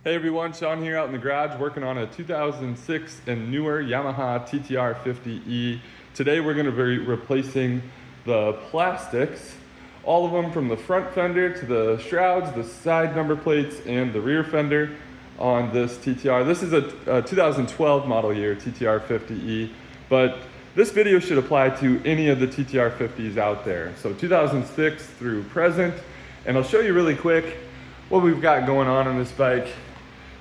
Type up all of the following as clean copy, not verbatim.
Hey everyone, Sean here out in the garage working on a 2006 and newer Yamaha TT-R50E. Today we're going to be replacing the plastics, all of them from the front fender to the shrouds, the side number plates, and the rear fender on this TT-R. This is a 2012 model year TT-R50E, but this video should apply to any of the TT-R50s out there. So 2006 through present, and I'll show you really quick what we've got going on this bike.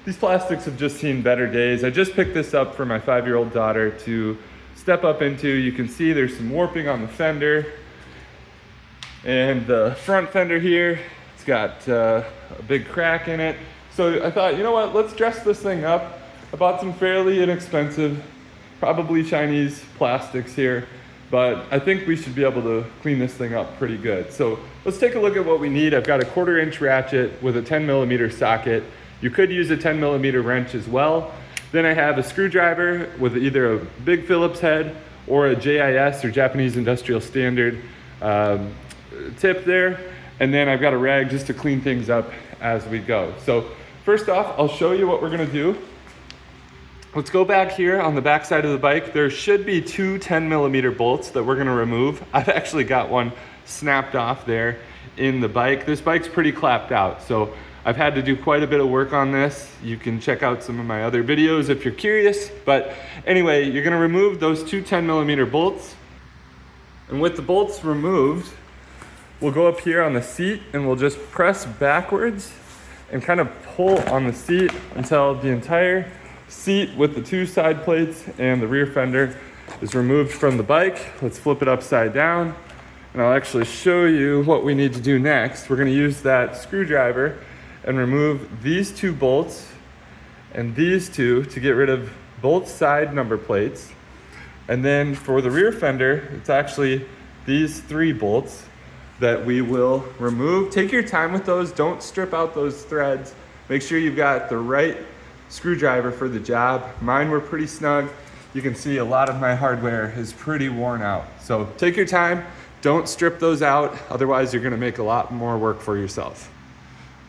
These plastics have just seen better days. I just picked this up for my 5-year-old daughter to step up into. You can see there's some warping on the fender. And the front fender here, it's got a big crack in it. So I thought, you know what, let's dress this thing up. I bought some fairly inexpensive, probably Chinese plastics here, but I think we should be able to clean this thing up pretty good. So let's take a look at what we need. I've got a 1/4-inch ratchet with a 10mm socket. You could use a 10mm wrench as well. Then I have a screwdriver with either a big Phillips head or a JIS or Japanese Industrial Standard tip there. And then I've got a rag just to clean things up as we go. So first off, I'll show you what we're gonna do. Let's go back here on the back side of the bike. There should be 2 10mm bolts that we're gonna remove. I've actually got one snapped off there in the bike. This bike's pretty clapped out, so I've had to do quite a bit of work on this. You can check out some of my other videos if you're curious. But anyway, you're gonna remove those 2 10mm bolts. And with the bolts removed, we'll go up here on the seat and we'll just press backwards and kind of pull on the seat until the entire seat with the 2 side plates and the rear fender is removed from the bike. Let's flip it upside down. And I'll actually show you what we need to do next. We're gonna use that screwdriver and remove these 2 bolts and these 2 to get rid of both side number plates. And then for the rear fender, it's actually these 3 bolts that we will remove. Take your time with those. Don't strip out those threads. Make sure you've got the right screwdriver for the job. Mine were pretty snug. You can see a lot of my hardware is pretty worn out. So take your time. Don't strip those out. Otherwise, you're gonna make a lot more work for yourself.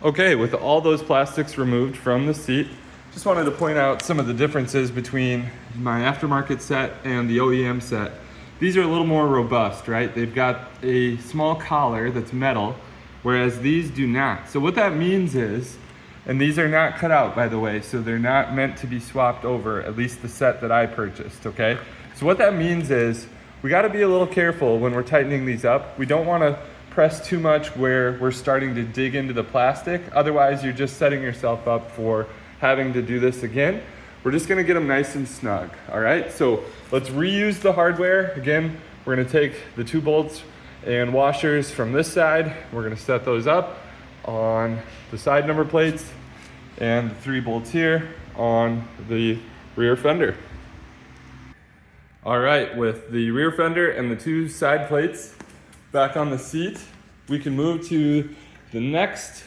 Okay, with all those plastics removed from the seat, just wanted to point out some of the differences between my aftermarket set and the OEM set. These are a little more robust, right? They've got a small collar that's metal, whereas these do not. So what that means is, and these are not cut out, by the way, so they're not meant to be swapped over, at least the set that I purchased, okay? So what that means is, we gotta be a little careful when we're tightening these up. We don't wanna press too much where we're starting to dig into the plastic. Otherwise, you're just setting yourself up for having to do this again. We're just gonna get them nice and snug, all right? So let's reuse the hardware. Again, we're gonna take the 2 bolts and washers from this side. We're gonna set those up on the side number plates and the 3 bolts here on the rear fender. All right, with the rear fender and the 2 side plates back on the seat, we can move to the next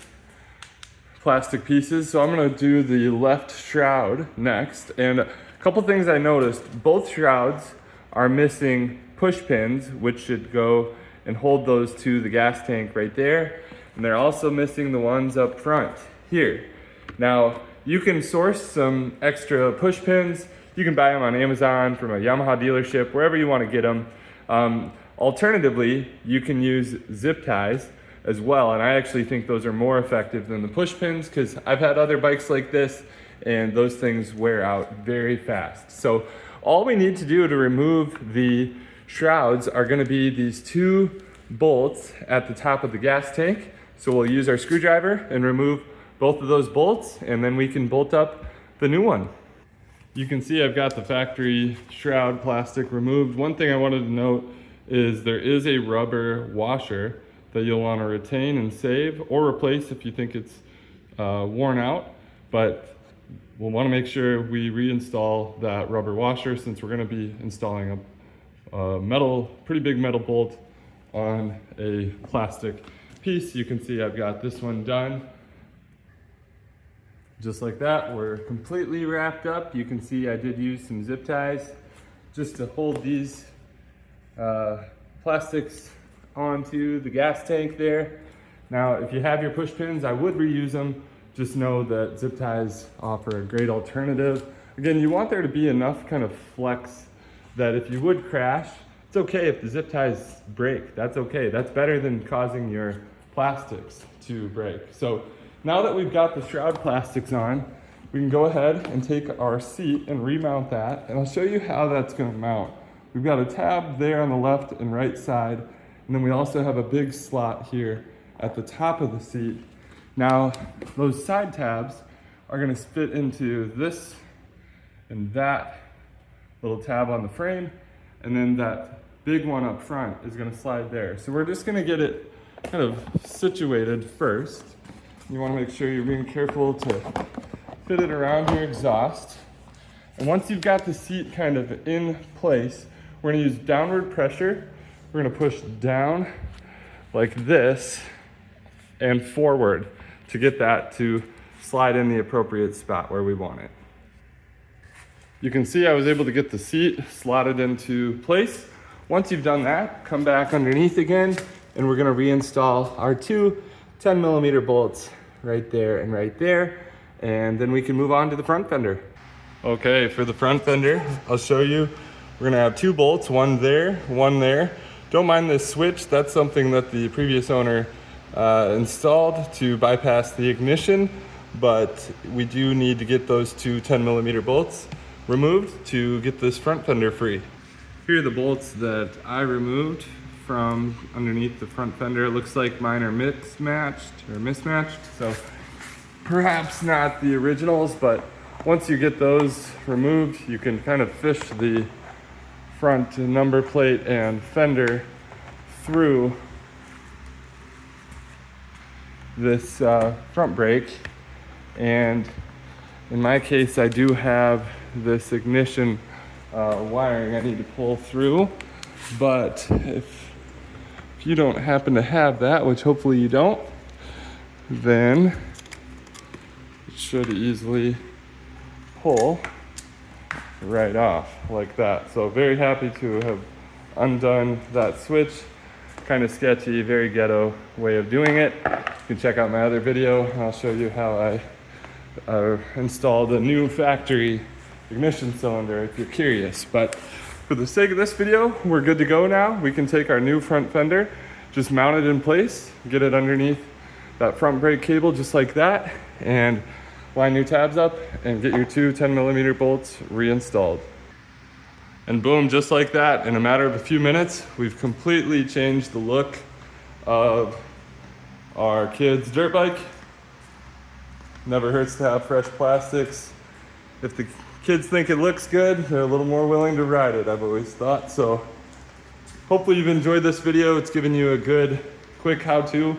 plastic pieces. So I'm gonna do the left shroud next. And a couple things I noticed, both shrouds are missing push pins, which should go and hold those to the gas tank right there. And they're also missing the ones up front here. Now, you can source some extra push pins. You can buy them on Amazon from a Yamaha dealership, wherever you wanna get them. Alternatively, you can use zip ties as well, and I actually think those are more effective than the push pins because I've had other bikes like this and those things wear out very fast. So all we need to do to remove the shrouds are gonna be these 2 bolts at the top of the gas tank. So we'll use our screwdriver and remove both of those bolts, and then we can bolt up the new one. You can see I've got the factory shroud plastic removed. One thing I wanted to note is there is a rubber washer that you'll want to retain and save or replace if you think it's worn out, but we'll want to make sure we reinstall that rubber washer since we're going to be installing a pretty big metal bolt on a plastic piece. You can see I've got this one done. Just like that, we're completely wrapped up. You can see I did use some zip ties just to hold these plastics onto the gas tank there. Now, if you have your push pins, I would reuse them just know that zip ties offer a great alternative. Again, you want there to be enough kind of flex that if you would crash, it's okay if the zip ties break. That's okay. That's better than causing your plastics to break. So now that we've got the shroud plastics on, we can go ahead and take our seat and remount that, and I'll show you how that's going to mount. We've got a tab there on the left and right side, and then we also have a big slot here at the top of the seat. Now, those side tabs are going to fit into this and that little tab on the frame, and then that big one up front is going to slide there. So we're just going to get it kind of situated first. You want to make sure you're being careful to fit it around your exhaust. And once you've got the seat kind of in place, we're going to use downward pressure. We're going to push down like this and forward to get that to slide in the appropriate spot where we want it. You can see I was able to get the seat slotted into place. Once you've done that, come back underneath again, and we're going to reinstall our two 10mm bolts right there and right there, and then we can move on to the front fender. Okay, for the front fender, I'll show you. We're going to have two bolts, one there, one there. Don't mind this switch. That's something that the previous owner installed to bypass the ignition, but we do need to get those two 10mm bolts removed to get this front fender free. Here are the bolts that I removed from underneath the front fender. It looks like mine are mismatched, so perhaps not the originals, but once you get those removed, you can kind of fish the front number plate and fender through this front brake. And in my case, I do have this ignition wiring I need to pull through, but if you don't happen to have that, which hopefully you don't, then it should easily pull right off like that. So very happy to have undone that switch. Kind of sketchy, very ghetto way of doing it. You can check out my other video. I'll show you how I installed a new factory ignition cylinder if you're curious. But for the sake of this video, we're good to go now. We can take our new front fender, just mount it in place, get it underneath that front brake cable just like that, and line new tabs up and get your two 10mm bolts reinstalled. And boom, just like that, in a matter of a few minutes, we've completely changed the look of our kid's dirt bike. Never hurts to have fresh plastics. If the kids think it looks good, they're a little more willing to ride it, I've always thought. So hopefully you've enjoyed this video. It's given you a good, quick how-to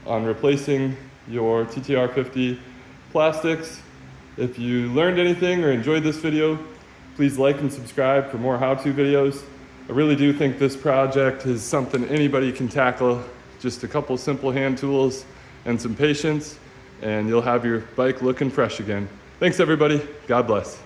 on replacing your TT-R50 plastics. If you learned anything or enjoyed this video, please like and subscribe for more how-to videos. I really do think this project is something anybody can tackle. Just a couple simple hand tools and some patience, and you'll have your bike looking fresh again. Thanks everybody, God bless.